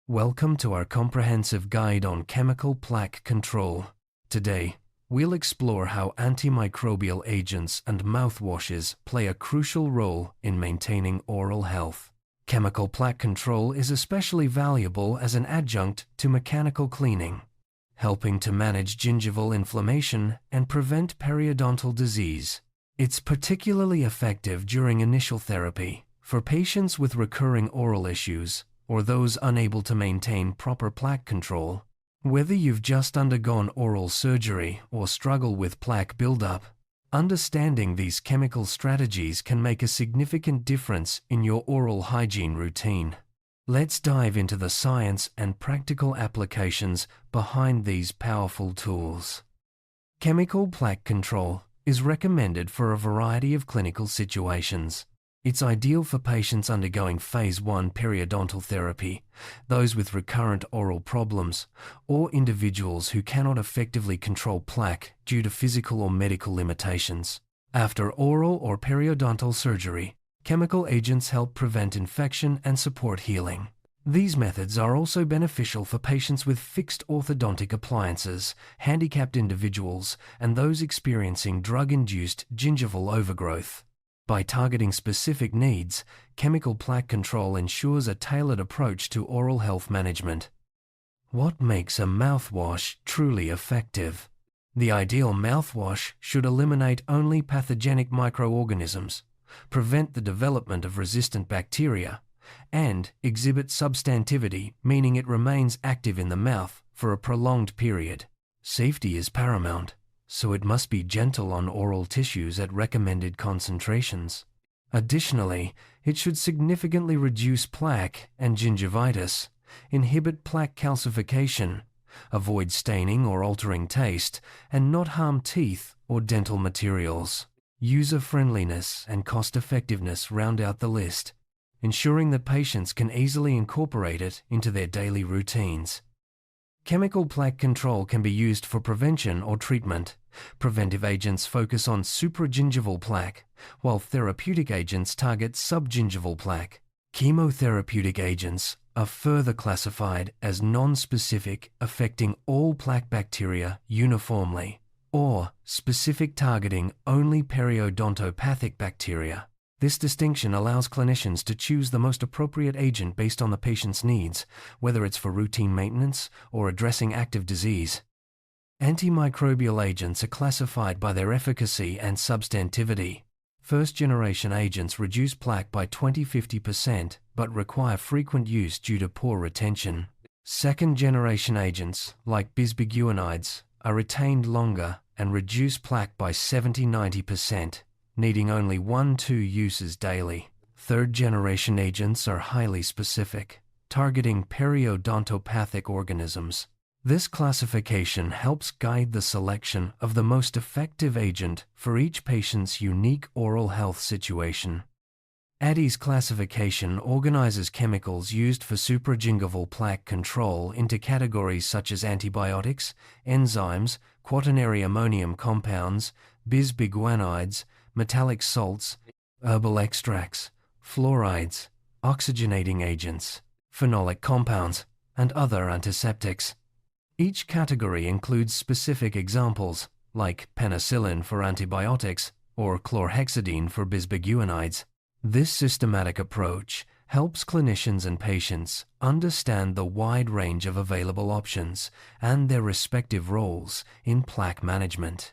Welcome to our comprehensive guide on chemical plaque control. Today, we'll explore how antimicrobial agents and mouthwashes play a crucial role in maintaining oral health. Chemical plaque control is especially valuable as an adjunct to mechanical cleaning, helping to manage gingival inflammation and prevent periodontal disease. It's particularly effective during initial therapy for patients with recurring oral issues or those unable to maintain proper plaque control. Whether you've just undergone oral surgery or struggle with plaque buildup, understanding these chemical strategies can make a significant difference in your oral hygiene routine. Let's dive into the science and practical applications behind these powerful tools. Chemical plaque control is recommended for a variety of clinical situations. It's ideal for patients undergoing phase 1 periodontal therapy, those with recurrent oral problems, or individuals who cannot effectively control plaque due to physical or medical limitations. After oral or periodontal surgery, chemical agents help prevent infection and support healing. These methods are also beneficial for patients with fixed orthodontic appliances, handicapped individuals, and those experiencing drug-induced gingival overgrowth. By targeting specific needs, chemical plaque control ensures a tailored approach to oral health management. What makes a mouthwash truly effective? The ideal mouthwash should eliminate only pathogenic microorganisms, prevent the development of resistant bacteria, and exhibit substantivity, meaning it remains active in the mouth for a prolonged period. Safety is paramount, so it must be gentle on oral tissues at recommended concentrations. Additionally, it should significantly reduce plaque and gingivitis, inhibit plaque calcification, avoid staining or altering taste, and not harm teeth or dental materials. User-friendliness and cost-effectiveness round out the list, ensuring that patients can easily incorporate it into their daily routines. Chemical plaque control can be used for prevention or treatment. Preventive agents focus on supragingival plaque, while therapeutic agents target subgingival plaque. Chemotherapeutic agents are further classified as non-specific, affecting all plaque bacteria uniformly, or specific targeting only periodontopathic bacteria. This distinction allows clinicians to choose the most appropriate agent based on the patient's needs, whether it's for routine maintenance or addressing active disease. Antimicrobial agents are classified by their efficacy and substantivity. First-generation agents reduce plaque by 20–50%, but require frequent use due to poor retention. Second-generation agents, like bisbiguanides, are retained longer and reduce plaque by 70–90%. Needing only 1–2 uses daily. Third-generation agents are highly specific, targeting periodontopathic organisms. This classification helps guide the selection of the most effective agent for each patient's unique oral health situation. Addy's classification organizes chemicals used for supragingival plaque control into categories such as antibiotics, enzymes, quaternary ammonium compounds, bisbiguanides, metallic salts, herbal extracts, fluorides, oxygenating agents, phenolic compounds, and other antiseptics. Each category includes specific examples, like penicillin for antibiotics or chlorhexidine for bisbiguanides. This systematic approach helps clinicians and patients understand the wide range of available options and their respective roles in plaque management.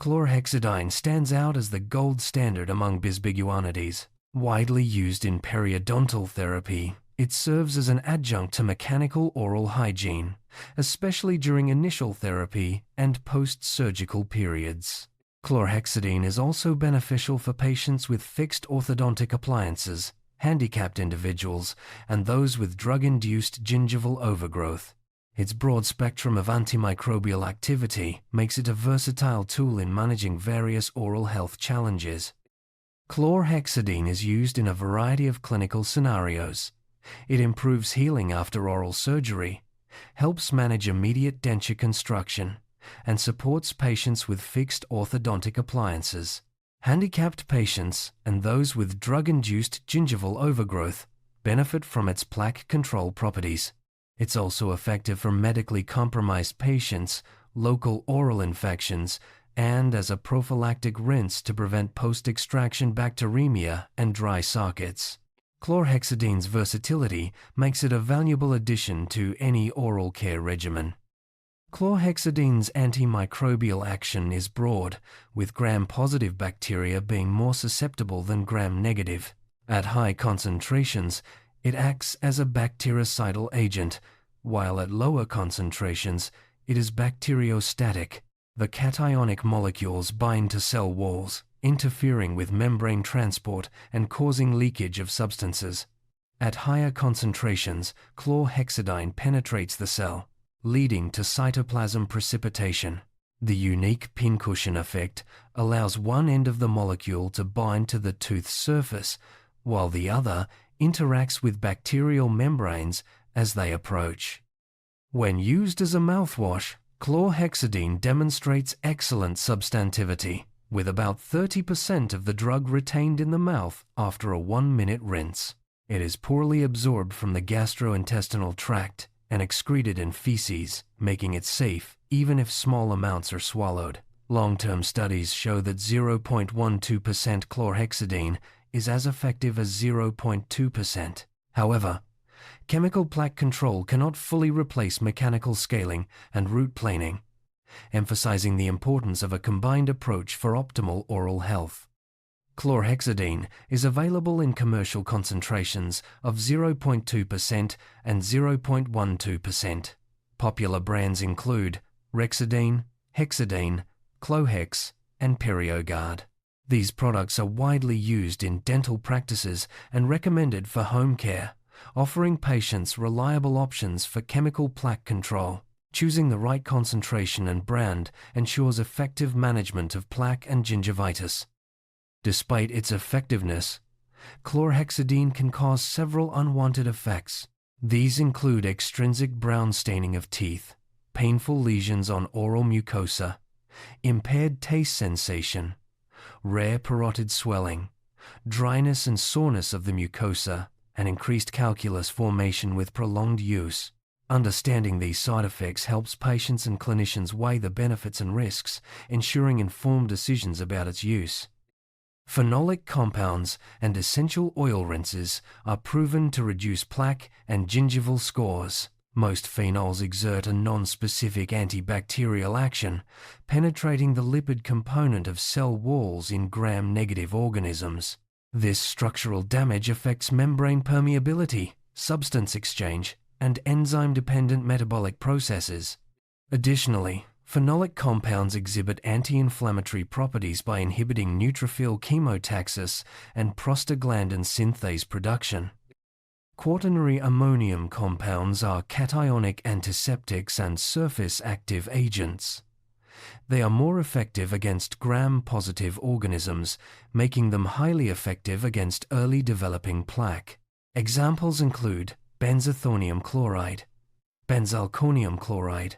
Chlorhexidine stands out as the gold standard among bisbiguanides. Widely used in periodontal therapy, it serves as an adjunct to mechanical oral hygiene, especially during initial therapy and post-surgical periods. Chlorhexidine is also beneficial for patients with fixed orthodontic appliances, handicapped individuals, and those with drug-induced gingival overgrowth. Its broad spectrum of antimicrobial activity makes it a versatile tool in managing various oral health challenges. Chlorhexidine is used in a variety of clinical scenarios. It improves healing after oral surgery, helps manage immediate denture construction, and supports patients with fixed orthodontic appliances. Handicapped patients and those with drug-induced gingival overgrowth benefit from its plaque control properties. It's also effective for medically compromised patients, local oral infections, and as a prophylactic rinse to prevent post-extraction bacteremia and dry sockets. Chlorhexidine's versatility makes it a valuable addition to any oral care regimen. Chlorhexidine's antimicrobial action is broad, with gram-positive bacteria being more susceptible than gram-negative. At high concentrations, it acts as a bactericidal agent, while at lower concentrations, it is bacteriostatic. The cationic molecules bind to cell walls, interfering with membrane transport and causing leakage of substances. At higher concentrations, chlorhexidine penetrates the cell, leading to cytoplasm precipitation. The unique pincushion effect allows one end of the molecule to bind to the tooth's surface, while the other interacts with bacterial membranes as they approach. When used as a mouthwash, chlorhexidine demonstrates excellent substantivity, with about 30% of the drug retained in the mouth after a 1-minute rinse. It is poorly absorbed from the gastrointestinal tract and excreted in feces, making it safe even if small amounts are swallowed. Long-term studies show that 0.12% chlorhexidine is as effective as 0.2%. However, chemical plaque control cannot fully replace mechanical scaling and root planing, emphasizing the importance of a combined approach for optimal oral health. Chlorhexidine is available in commercial concentrations of 0.2% and 0.12%. Popular brands include Rexidine, Hexidine, Chlorhex, and PerioGuard. These products are widely used in dental practices and recommended for home care, offering patients reliable options for chemical plaque control. Choosing the right concentration and brand ensures effective management of plaque and gingivitis. Despite its effectiveness, chlorhexidine can cause several unwanted effects. These include extrinsic brown staining of teeth, painful lesions on oral mucosa, impaired taste sensation, rare parotid swelling, dryness and soreness of the mucosa, and increased calculus formation with prolonged use. Understanding these side effects helps patients and clinicians weigh the benefits and risks, ensuring informed decisions about its use. Phenolic compounds and essential oil rinses are proven to reduce plaque and gingival scores. Most phenols exert a non-specific antibacterial action, penetrating the lipid component of cell walls in gram-negative organisms. This structural damage affects membrane permeability, substance exchange, and enzyme-dependent metabolic processes. Additionally, phenolic compounds exhibit anti-inflammatory properties by inhibiting neutrophil chemotaxis and prostaglandin synthase production. Quaternary ammonium compounds are cationic antiseptics and surface-active agents. They are more effective against gram-positive organisms, making them highly effective against early developing plaque. Examples include benzethonium chloride, benzalkonium chloride,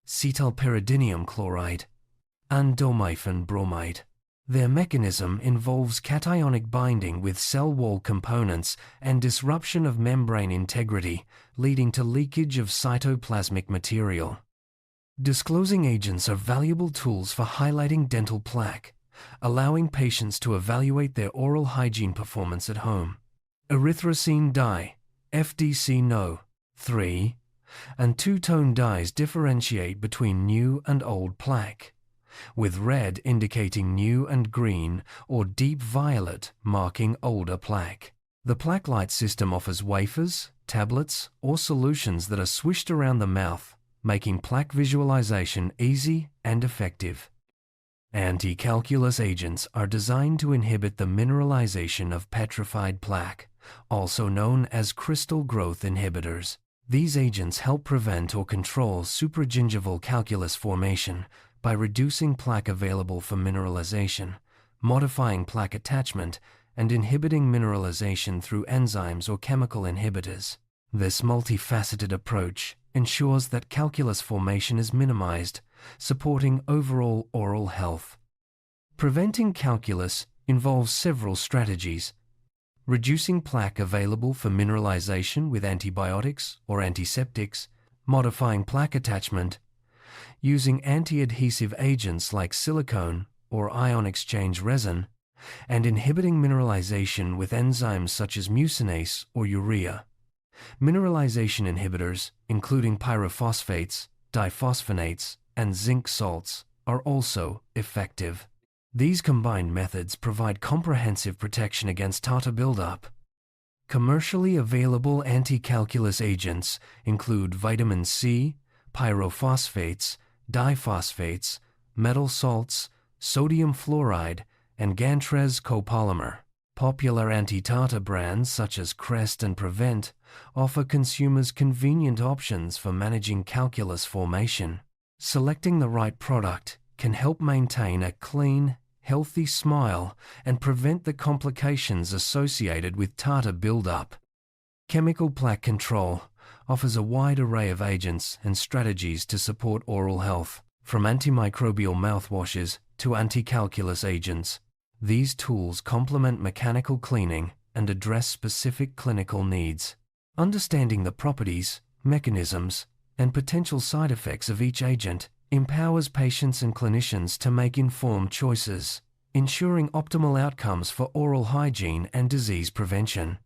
cetylpyridinium chloride, and domiphen bromide. Their mechanism involves cationic binding with cell wall components and disruption of membrane integrity, leading to leakage of cytoplasmic material. Disclosing agents are valuable tools for highlighting dental plaque, allowing patients to evaluate their oral hygiene performance at home. Erythrocene dye, FDC No. 3, and two-tone dyes differentiate between new and old plaque, with red indicating new and green or deep violet marking older plaque. The Plaque Light system offers wafers, tablets, or solutions that are swished around the mouth, making plaque visualization easy and effective. Anti-calculus agents are designed to inhibit the mineralization of petrified plaque, also known as crystal growth inhibitors. These agents help prevent or control supragingival calculus formation by reducing plaque available for mineralization, modifying plaque attachment, and inhibiting mineralization through enzymes or chemical inhibitors. This multifaceted approach ensures that calculus formation is minimized, supporting overall oral health. Preventing calculus involves several strategies. reducing plaque available for mineralization with antibiotics or antiseptics, modifying plaque attachment, using anti-adhesive agents like silicone or ion exchange resin, and inhibiting mineralization with enzymes such as mucinase or urea. Mineralization inhibitors, including pyrophosphates, diphosphonates, and zinc salts, are also effective. These combined methods provide comprehensive protection against tartar buildup. Commercially available anti-calculus agents include vitamin C, pyrophosphates, diphosphates, metal salts, sodium fluoride, and Gantrez copolymer. Popular anti-tartar brands such as Crest and Prevent offer consumers convenient options for managing calculus formation. Selecting the right product can help maintain a clean, healthy smile and prevent the complications associated with tartar buildup. Chemical Plaque Control offers a wide array of agents and strategies to support oral health, from antimicrobial mouthwashes to anti-calculus agents. These tools complement mechanical cleaning and address specific clinical needs. Understanding the properties, mechanisms, and potential side effects of each agent empowers patients and clinicians to make informed choices, ensuring optimal outcomes for oral hygiene and disease prevention.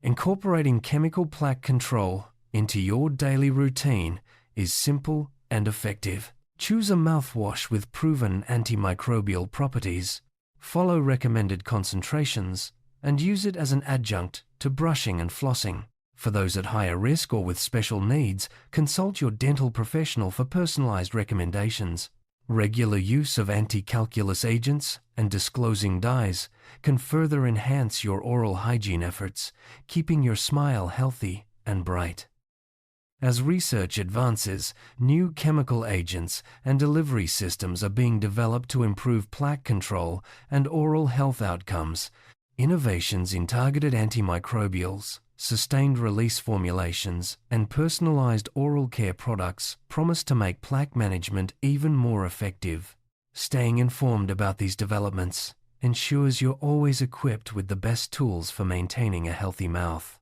Incorporating chemical plaque control into your daily routine is simple and effective. Choose a mouthwash with proven antimicrobial properties, follow recommended concentrations, and use it as an adjunct to brushing and flossing. For those at higher risk or with special needs, consult your dental professional for personalized recommendations. Regular use of anti-calculus agents and disclosing dyes can further enhance your oral hygiene efforts, keeping your smile healthy and bright. As research advances, new chemical agents and delivery systems are being developed to improve plaque control and oral health outcomes. Innovations in targeted antimicrobials, sustained release formulations, and personalized oral care products promise to make plaque management even more effective. Staying informed about these developments ensures you're always equipped with the best tools for maintaining a healthy mouth.